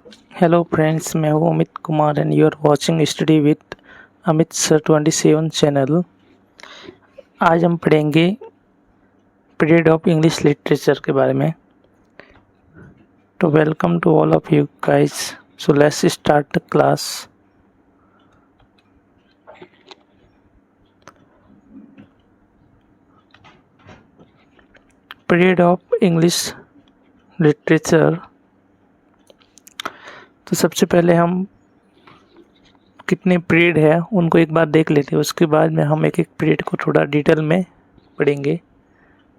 Hello friends, मैं हूँ Amit Kumar and you are watching study with Amit sir 27 channel. आज हम पढ़ेंगे पीरियड ऑफ इंग्लिश लिटरेचर के बारे में। तो welcome to all of you guys. So let's start the class. Period of English literature. तो सबसे पहले हम कितने पीरियड है उनको एक बार देख लेते हैं, उसके बाद में हम एक एक पीरियड को थोड़ा डिटेल में पढ़ेंगे।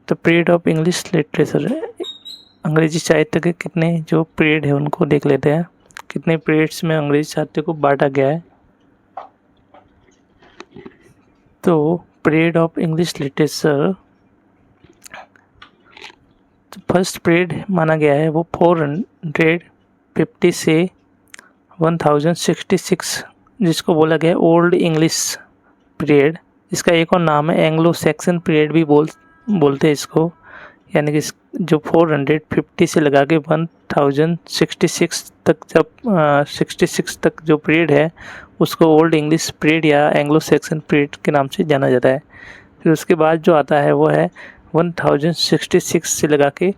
तो पीरियड ऑफ इंग्लिश लिटरेचर, अंग्रेजी साहित्य के कितने जो पीरियड है उनको देख लेते हैं, कितने पीरियड्स में अंग्रेजी साहित्य को बांटा गया है। तो पीरियड ऑफ इंग्लिश लिटरेचर, तो फर्स्ट पीरियड माना गया है वो 450 से 1066, जिसको बोला गया है ओल्ड इंग्लिश पीरियड। इसका एक और नाम है एंग्लो सैक्सन पीरियड भी बोलते हैं इसको। यानी कि जो 450 से लगा के 1066 तक, जब 66 तक जो पीरियड है उसको ओल्ड इंग्लिश पीरियड या एंग्लो सैक्सन पीरियड के नाम से जाना जाता है। फिर उसके बाद जो आता है वो है 1066 से लगा के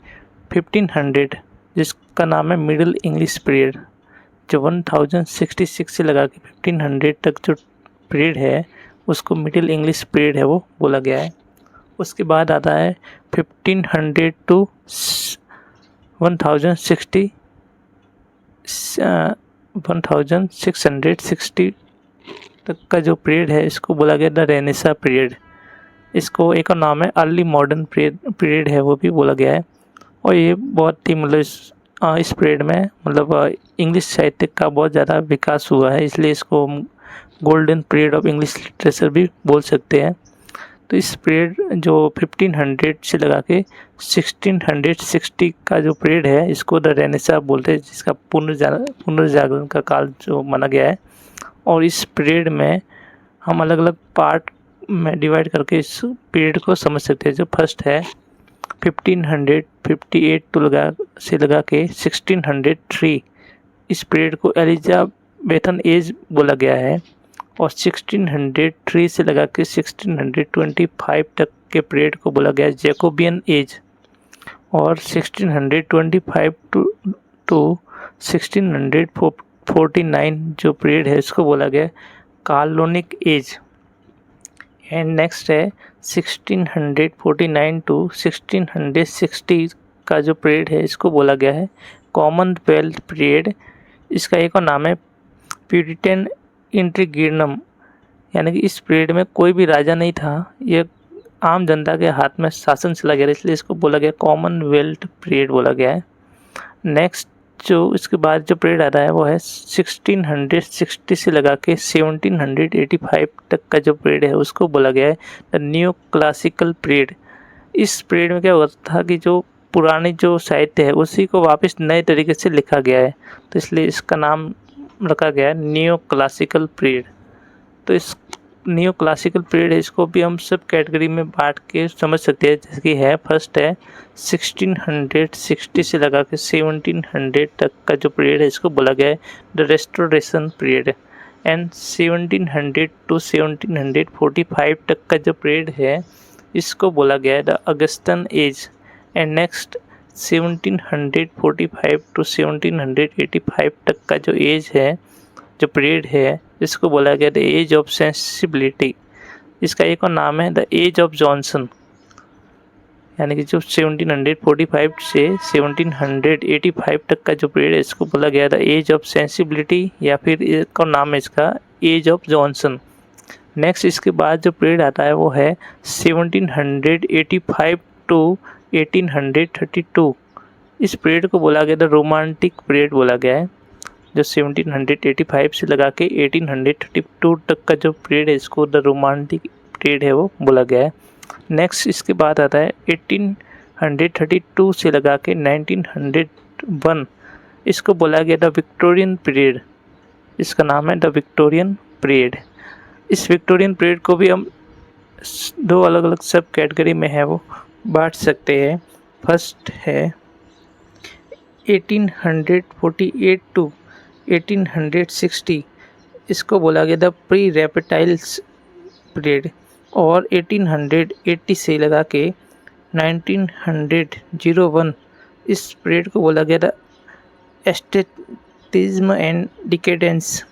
1500, जिसका नाम है मिडिल इंग्लिश पीरियड। जो 1066 से लगा के 1500 तक जो पीरियड है उसको मिडिल इंग्लिश पीरियड है वो बोला गया है। उसके बाद आता है 1500 टू 1660 तक का जो पीरियड है इसको बोला गया द रेनेसा पीरियड। इसको एक और नाम है अर्ली मॉडर्न पीरियड है वो भी बोला गया है। और ये बहुत ही इस पीरियड में इंग्लिश साहित्य का बहुत ज़्यादा विकास हुआ है, इसलिए इसको golden period of English literature भी बोल सकते हैं। तो इस पीरियड जो 1500 से लगा के 1660 का जो पीरियड है इसको द रेनेसा बोलते हैं, जिसका पुनर्जागरण का काल जो माना गया है। और इस पीरियड में हम अलग अलग पार्ट में डिवाइड करके इस पीरियड को समझ सकते हैं। जो फर्स्ट है 1558 से लगा के 1603, इस पीरियड को एलिजाबेथन एज बोला गया है। और 1603 से लगा के 1625 तक के पीरियड को बोला गया है जैकोबियन एज। और 1625 टू 1649 जो पीरियड है इसको बोला गया है कार्लोनिक एज। एंड नेक्स्ट है 1649 टू 1660 का जो पीरियड है इसको बोला गया है कॉमनवेल्थ पीरियड। इसका एक और नाम है प्यूरिटन इंट्रीगिनम। यानी कि इस पीरियड में कोई भी राजा नहीं था, ये आम जनता के हाथ में शासन चला गया, इसलिए इसको बोला गया कॉमनवेल्थ पीरियड बोला गया है। नेक्स्ट जो इसके बाद जो पीरियड आता है वो है 1660 से लगा के 1785 तक का जो पीरियड है उसको बोला गया है द न्यू क्लासिकल पीरियड। इस पीरियड में क्या होता था कि जो पुरानी जो साहित्य है उसी को वापस नए तरीके से लिखा गया है, तो इसलिए इसका नाम रखा गया है न्यू क्लासिकल पीरियड। तो इस न्यू क्लासिकल पीरियड है इसको भी हम सब कैटेगरी में बांट के समझ सकते हैं। जैसे कि है फर्स्ट है 1660 से लगा के 1700 तक का जो पीरियड है इसको बोला गया है the restoration period. And 1700 to 1745 तक का जो पीरियड है इसको बोला गया है the Augustan age. And next 1745 to 1785 तक का जो एज है, जो पीरियड है, इसको बोला गया द एज ऑफ सेंसिबिलिटी। इसका एक और नाम है द एज ऑफ जॉनसन। यानी कि जो 1745 से 1785 तक का जो पीरियड है इसको बोला गया द एज ऑफ सेंसिबिलिटी, या फिर एक और नाम है इसका एज ऑफ जॉनसन। नेक्स्ट इसके बाद जो पीरियड आता है वो है 1785 टू 1832। इस पीरियड को बोला गया द रोमांटिक पीरियड बोला गया है। जो 1785 से लगा के 1832 तक का जो पीरियड है इसको द रोमांटिक पीरियड है वो बोला गया है। नेक्स्ट इसके बाद आता है 1832 से लगा के 1901, इसको बोला गया द विक्टोरियन पीरियड। इसका नाम है द विक्टोरियन पीरियड। इस विक्टोरियन पीरियड को भी हम दो अलग अलग सब कैटेगरी में है वो बांट सकते हैं। फर्स्ट है 1848 टू 1860 इसको बोला गया द प्री रेप्टाइल्स पीरियड, और 1880 से लगा के 1901 इस पीरियड को बोला गया द एस्थेटिज्म एंड डिकेडेंस।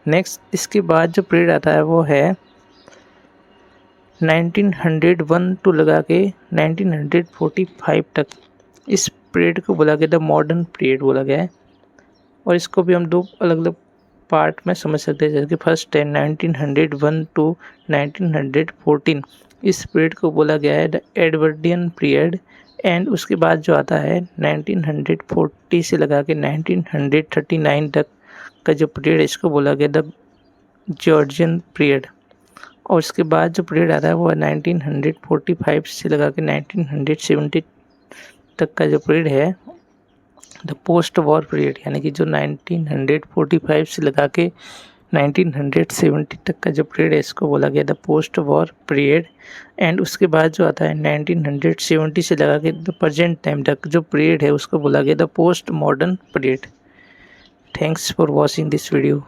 नेक्स्ट इसके बाद जो पीरियड आता है वो है 1901 टू लगा के 1945 तक, इस पीरियड को बोला गया द मॉडर्न पीरियड बोला गया है। और इसको भी हम दो अलग अलग पार्ट में समझ सकते हैं, जैसे कि फर्स्ट है 1901 टू 1914, इस पीरियड को बोला गया है द एडवर्डियन पीरियड। एंड उसके बाद जो आता है 1940 से लगा के 1939 तक का जो पीरियड है इसको बोला गया द जॉर्जियन पीरियड। और उसके बाद जो पीरियड आता है वो है 1945 से लगा के 1970 तक का जो पीरियड है द पोस्ट वॉर पीरियड, यानी कि जो 1945 से लगा के 1970 तक का जो पीरियड है इसको बोला गया the post war period. And उसके बाद जो आता है 1970 से लगा के द प्रेजेंट टाइम तक जो पीरियड है उसको बोला गया the post modern period. Thanks for watching this video.